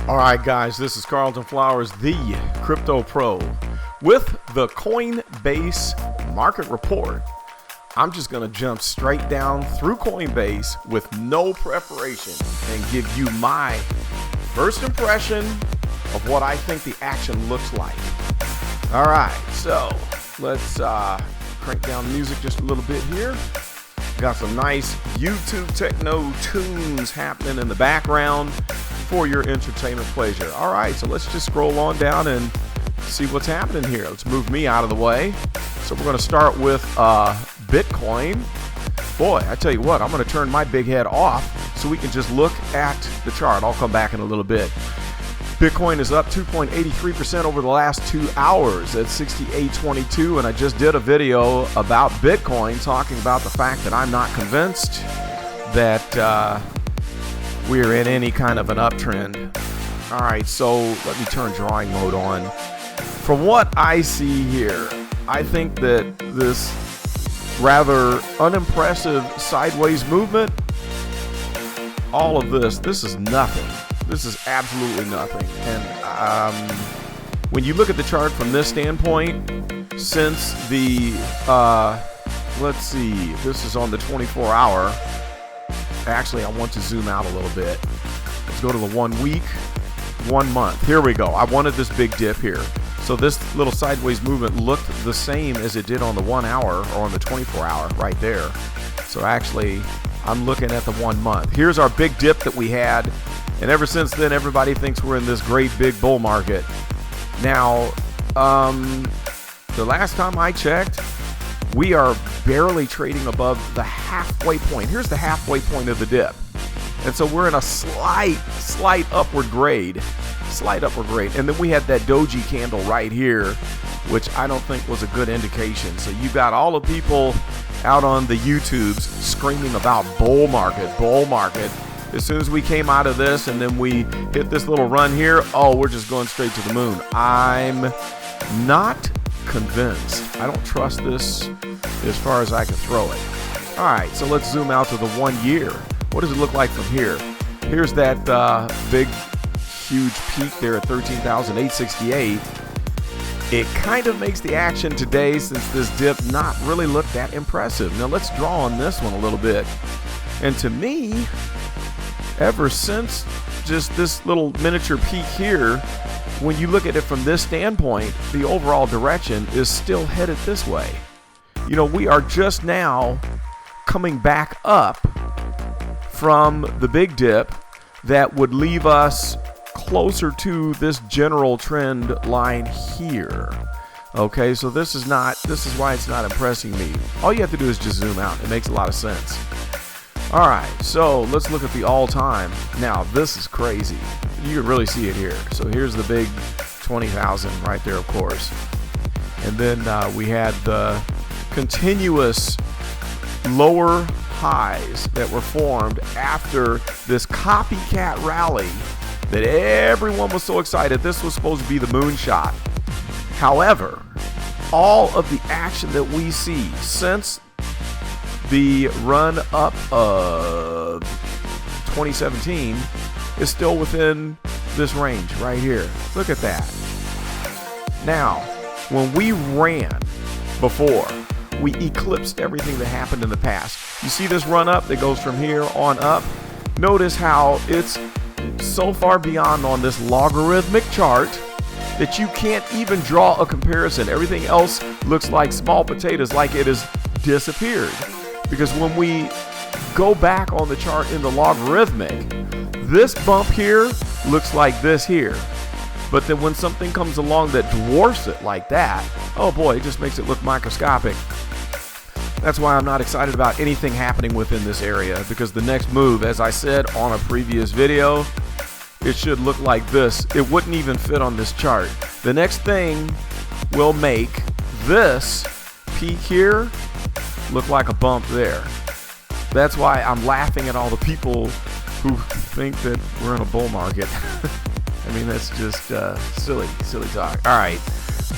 All right, guys, this is Carlton Flowers, the Crypto Pro, with the Coinbase market report. I'm just going to jump straight down through Coinbase with no preparation and give you my first impression of what I think the action looks like. All right, so let's crank down the music just a little bit here. Got some nice YouTube techno tunes happening in the background for your entertainment pleasure. All right, so let's just scroll on down and see what's happening here. Let's move me out of the way. So we're going to start with Bitcoin. Boy, I tell you what, I'm going to turn my big head off so we can just look at the chart. I'll come back in a little bit. Bitcoin is up 2.83% over the last 2 hours at 68.22, and I just did a video about Bitcoin talking about the fact that I'm not convinced that we're in any kind of an uptrend. All right, so let me turn drawing mode on. From what I see here, I think that this rather unimpressive sideways movement, all of this is nothing. This is absolutely nothing. And when you look at the chart from this standpoint, since the, let's see, this is on the 24-hour. Actually, I want to zoom out a little bit. Let's go to the 1 week, 1 month. Here we go. I wanted this big dip here. So this little sideways movement looked the same as it did on the 1 hour or on the 24-hour right there. So actually, I'm looking at the 1 month. Here's our big dip that we had. And ever since then, everybody thinks we're in this great big bull market. Now, the last time I checked, we are barely trading above the halfway point. Here's the halfway point of the dip. And so we're in a slight upward grade. And then we had that doji candle right here, which I don't think was a good indication. So you got all the people out on the YouTubes screaming about bull market. As soon as we came out of this and then we hit this little run here, oh, we're just going straight to the moon. I'm not convinced. I don't trust this as far as I can throw it. All right, so let's zoom out to the 1 year. What does it look like from here? Here's that big, huge peak there at 13,868. It kind of makes the action today, since this dip, not really look that impressive. Now let's draw on this one a little bit. And to me, ever since just this little miniature peak here, when you look at it from this standpoint, the overall direction is still headed this way. You know, we are just now coming back up from the big dip that would leave us closer to this general trend line here. Okay, so this is why it's not impressing me. All you have to do is just zoom out. It makes a lot of sense. All right, so let's look at the all-time. Now, this is crazy. You can really see it here. So here's the big 20,000 right there, of course. And then we had the continuous lower highs that were formed after this copycat rally that everyone was so excited. This was supposed to be the moonshot. However, all of the action that we see since the run up of 2017 is still within this range right here. Look at that. Now, when we ran before, we eclipsed everything that happened in the past. You see this run up that goes from here on up? Notice how it's so far beyond on this logarithmic chart that you can't even draw a comparison. Everything else looks like small potatoes, like it has disappeared. Because when we go back on the chart in the logarithmic, this bump here looks like this here. But then when something comes along that dwarfs it like that, oh boy, it just makes it look microscopic. That's why I'm not excited about anything happening within this area, because the next move, as I said on a previous video, it should look like this. It wouldn't even fit on this chart. The next thing will make this peak here look like a bump there. That's why I'm laughing at all the people who think that we're in a bull market. I mean, that's just silly talk. All right,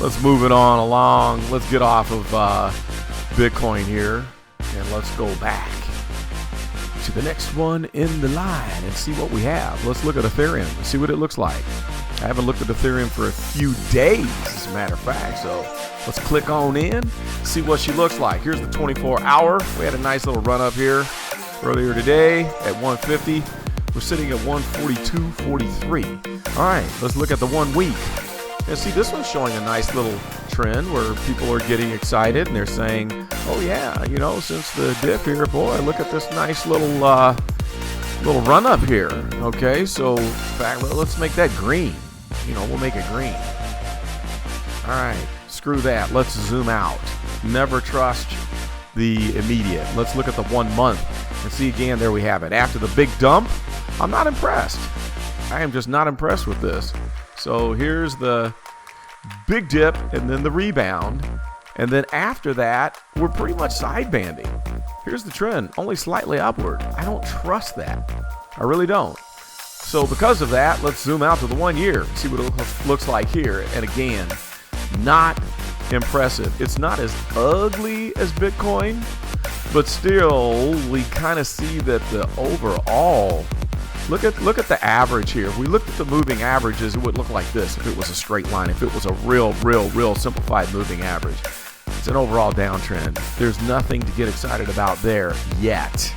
let's move it on along. Let's get off of Bitcoin here, and let's go back to the next one in the line and see what we have. Let's look at Ethereum and see what it looks like. I haven't looked at Ethereum for a few days, as a matter of fact, so let's click on in, see what she looks like. Here's the 24-hour. We had a nice little run up here earlier today at 150. We're sitting at 142.43. All right, let's look at the 1 week. And see, this one's showing a nice little trend where people are getting excited and they're saying, oh yeah, since the dip here, boy, look at this nice little run up here. Okay, so in fact, let's make that green. We'll make it green. All right, screw that. Let's zoom out. Never trust the immediate. Let's look at the 1 month and see again. There we have it. After the big dump, I'm not impressed. I am just not impressed with this. So here's the big dip and then the rebound. And then after that, we're pretty much side banding. Here's the trend, only slightly upward. I don't trust that. I really don't. So because of that, let's zoom out to the 1 year, see what it looks like here. And again, not impressive. It's not as ugly as Bitcoin, but still we kind of see that the overall, look at the average here. If we looked at the moving averages, it would look like this if it was a straight line, if it was a real simplified moving average. It's an overall downtrend. There's nothing to get excited about there yet.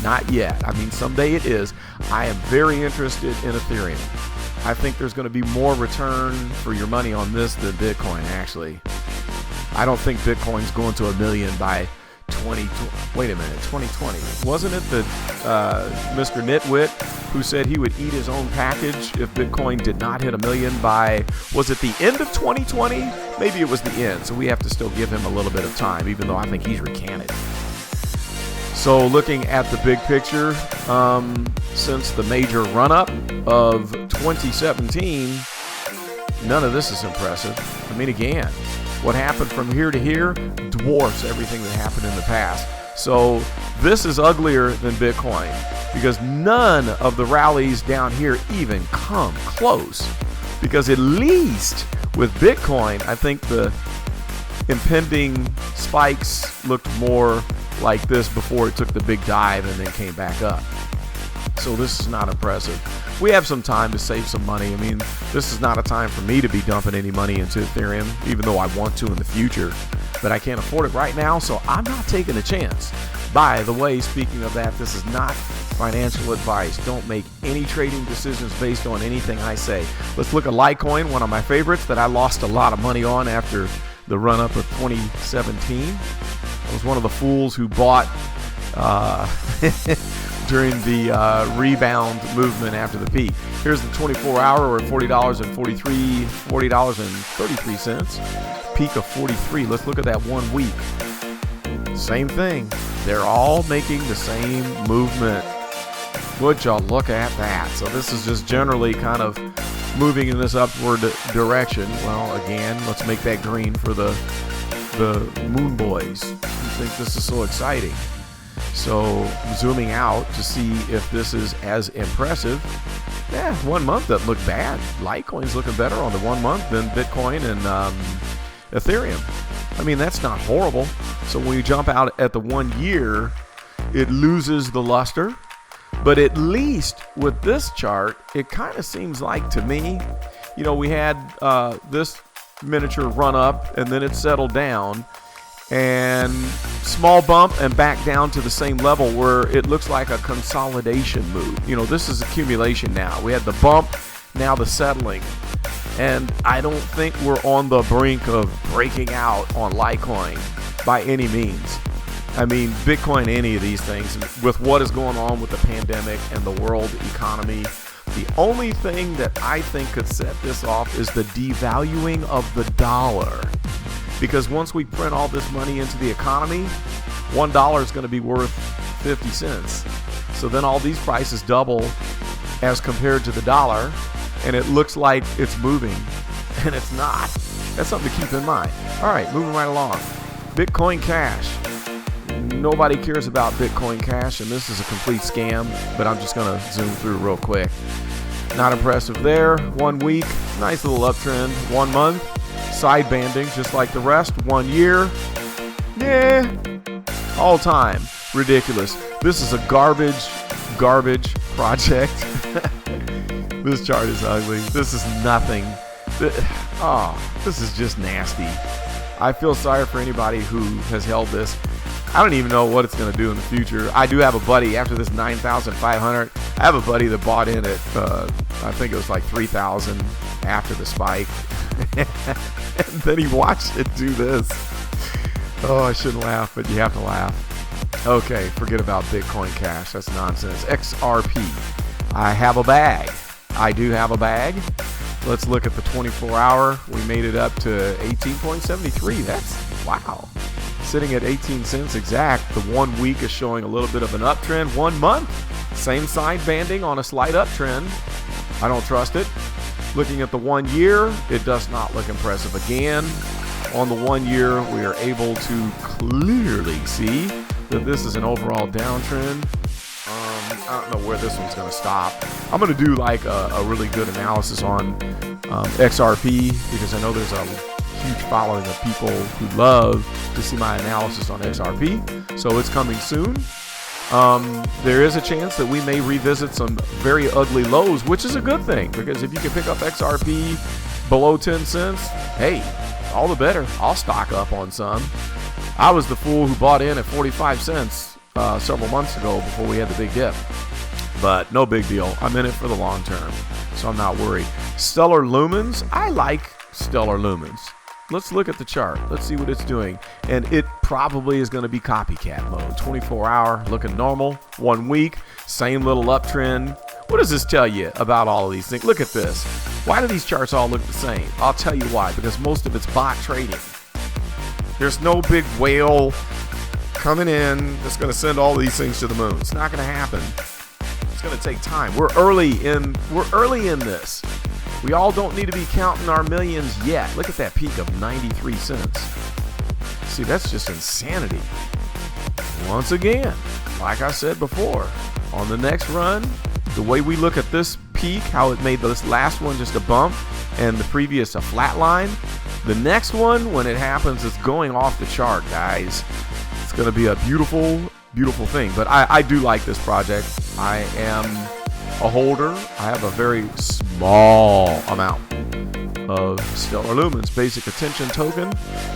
Not yet. I mean, someday it is. I am very interested in Ethereum. I think there's going to be more return for your money on this than Bitcoin, actually. I don't think Bitcoin's going to 1 million by 2020. Wasn't it the Mr. Nitwit who said he would eat his own package if Bitcoin did not hit 1 million by, was it the end of 2020? Maybe it was the end, so we have to still give him a little bit of time, even though I think he's recanted. So looking at the big picture, since the major run-up of 2017, none of this is impressive. I mean, again, what happened from here to here dwarfs everything that happened in the past. So this is uglier than Bitcoin because none of the rallies down here even come close. Because at least with Bitcoin, I think the impending spikes looked more like this before it took the big dive and then came back up. So this is not impressive. We have some time to save some money. I mean, this is not a time for me to be dumping any money into Ethereum, even though I want to in the future. But I can't afford it right now, so I'm not taking a chance. By the way, speaking of that, this is not financial advice. Don't make any trading decisions based on anything I say. Let's look at Litecoin, one of my favorites that I lost a lot of money on after the run-up of 2017. I was one of the fools who bought during the rebound movement after the peak. Here's the 24-hour. We're at $40.33. Peak of 43. Let's look at that 1 week. Same thing. They're all making the same movement. Would y'all look at that? So this is just generally kind of moving in this upward direction. Well, again, let's make that green for the Moon Boys. I think this is so exciting. So zooming out to see if this is as impressive. Yeah, 1 month doesn't look bad. Litecoin's looking better on the 1 month than Bitcoin and Ethereum. I mean, that's not horrible. So when you jump out at the 1 year, it loses the luster. But at least with this chart, it kind of seems like to me, we had this miniature run up and then it settled down and small bump and back down to the same level where it looks like a consolidation move. This is accumulation now. We had the bump, now the settling. And I don't think we're on the brink of breaking out on Litecoin by any means. I mean, Bitcoin, any of these things, with what is going on with the pandemic and the world economy, the only thing that I think could set this off is the devaluing of the dollar. Because once we print all this money into the economy, $1 is going to be worth 50 cents. So then all these prices double as compared to the dollar, and it looks like it's moving, and it's not. That's something to keep in mind. All right, moving right along. Bitcoin Cash. Nobody cares about Bitcoin Cash, and this is a complete scam, but I'm just going to zoom through real quick. Not impressive there. 1 week, nice little uptrend. 1 month, side banding just like the rest. 1 year, all time ridiculous. This is a garbage project. This chart is ugly. This is nothing. This is just nasty. I feel sorry for anybody who has held this. I don't even know what it's going to do in the future. I do have a buddy after this 9,500. I have a buddy that bought in at, I think it was like 3,000 after the spike. And then he watched it do this. Oh, I shouldn't laugh, but you have to laugh. Okay, forget about Bitcoin Cash. That's nonsense. XRP. I have a bag. I do have a bag. Let's look at the 24-hour. We made it up to 18.73. That's, wow. Sitting at 18 cents exact. The 1 week is showing a little bit of an uptrend. 1 month, same side banding on a slight uptrend. I don't trust it. Looking at the 1 year, it does not look impressive again. On the 1 year, we are able to clearly see that this is an overall downtrend. I don't know where this one's going to stop. I'm going to do like a really good analysis on XRP because I know there's a huge following of people who love to see my analysis on XRP. So it's coming soon. There is a chance that we may revisit some very ugly lows, which is a good thing because if you can pick up XRP below 10 cents, hey, all the better. I'll stock up on some. I was the fool who bought in at 45 cents several months ago before we had the big dip. But no big deal. I'm in it for the long term, so I'm not worried. Stellar Lumens. I like Stellar Lumens. Let's look at the chart. Let's see what it's doing. And it probably is going to be copycat mode. 24-hour, looking normal. 1 week, same little uptrend. What does this tell you about all of these things? Look at this. Why do these charts all look the same? I'll tell you why. Because most of it's bot trading. There's no big whale coming in that's going to send all these things to the moon. It's not going to happen. It's going to take time. We're early in this. We all don't need to be counting our millions yet. Look at that peak of 93 cents. See, that's just insanity. Once again, like I said before, on the next run, the way we look at this peak, how it made this last one just a bump and the previous a flat line, the next one, when it happens, it's going off the chart, guys. It's going to be a beautiful, beautiful thing. But I do like this project. I am a holder. I have a very small amount of Stellar Lumens basic attention token,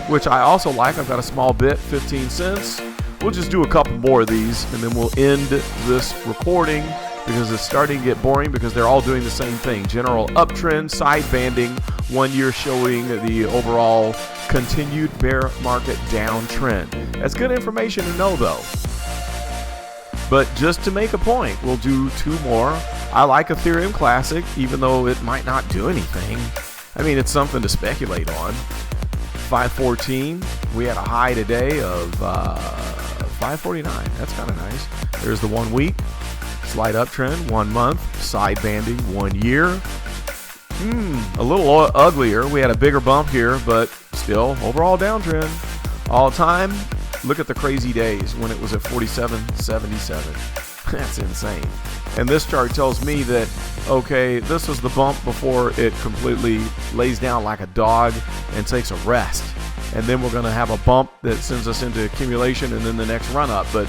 which I also like. I've got a small bit, 15 cents. We'll just do a couple more of these and then we'll end this recording because it's starting to get boring because they're all doing the same thing. General uptrend, side banding, 1 year showing the overall continued bear market downtrend. That's good information to know though. But just to make a point, we'll do 2 more. I like Ethereum Classic, even though it might not do anything. I mean, it's something to speculate on. 514, we had a high today of 549. That's kind of nice. There's the 1 week, slight uptrend, 1 month, side banding, 1 year. A little uglier. We had a bigger bump here, but still overall downtrend. All time, look at the crazy days when it was at 47.77. That's insane. And this chart tells me that, okay, this was the bump before it completely lays down like a dog and takes a rest. And then we're going to have a bump that sends us into accumulation and then the next run up. But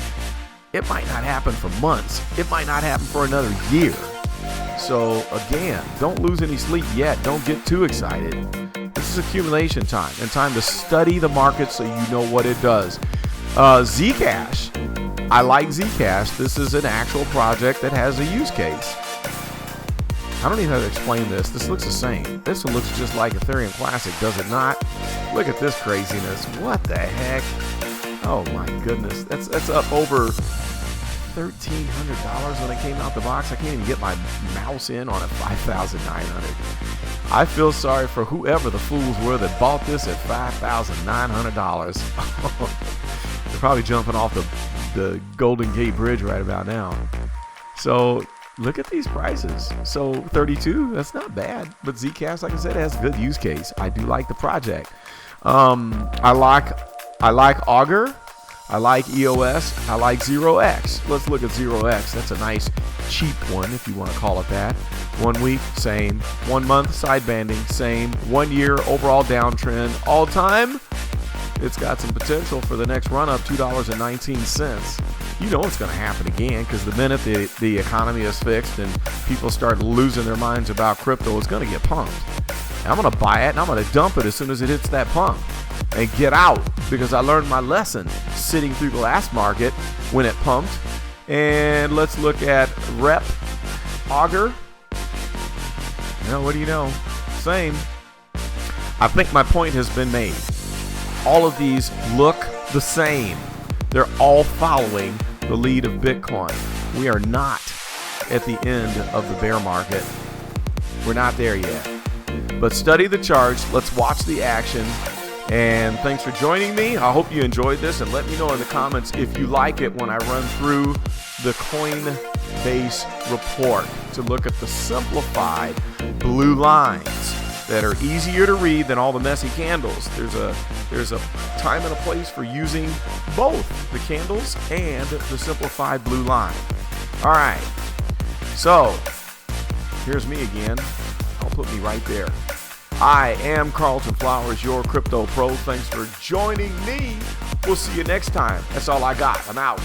it might not happen for months. It might not happen for another year. So again, don't lose any sleep yet. Don't get too excited. This is accumulation time and time to study the market so you know what it does. Zcash. I like Zcash. This is an actual project that has a use case. I don't even have to explain this. This looks the same. This one looks just like Ethereum Classic, does it not? Look at this craziness. What the heck? Oh my goodness. That's up over $1,300 when it came out the box. I can't even get my mouse in on a 5,900. I feel sorry for whoever the fools were that bought this at $5,900. They're probably jumping off the Golden Gate Bridge right about now. So look at these prices. So 32, that's not bad. But Zcash, like I said, has a good use case. I do like the project. I like Augur. I like EOS. I like 0x. Let's look at 0x. That's a nice cheap one, if you want to call it that. 1 week, same. 1 month, side banding, same. 1 year, overall downtrend. All time, it's got some potential for the next run up, $2.19. you know it's going to happen again, because the minute the economy is fixed and people start losing their minds about crypto, it's going to get pumped. And I'm going to buy it and I'm going to dump it as soon as it hits that pump and get out, because I learned my lesson sitting through the last market when it pumped. And let's look at Rep Auger. What do you know? Same. I think my point has been made. All of these look the same. They're all following the lead of Bitcoin. We are not at the end of the bear market. We're not there yet. But study the charts. Let's watch the action. And thanks for joining me. I hope you enjoyed this, and let me know in the comments if you like it when I run through the Coinbase report to look at the simplified blue lines that are easier to read than all the messy candles. There's a time and a place for using both the candles and the simplified blue line. All right, so here's me again. I'll put me right there. I am Carlton Flowers, your crypto pro. Thanks for joining me. We'll see you next time. That's all I got. I'm out.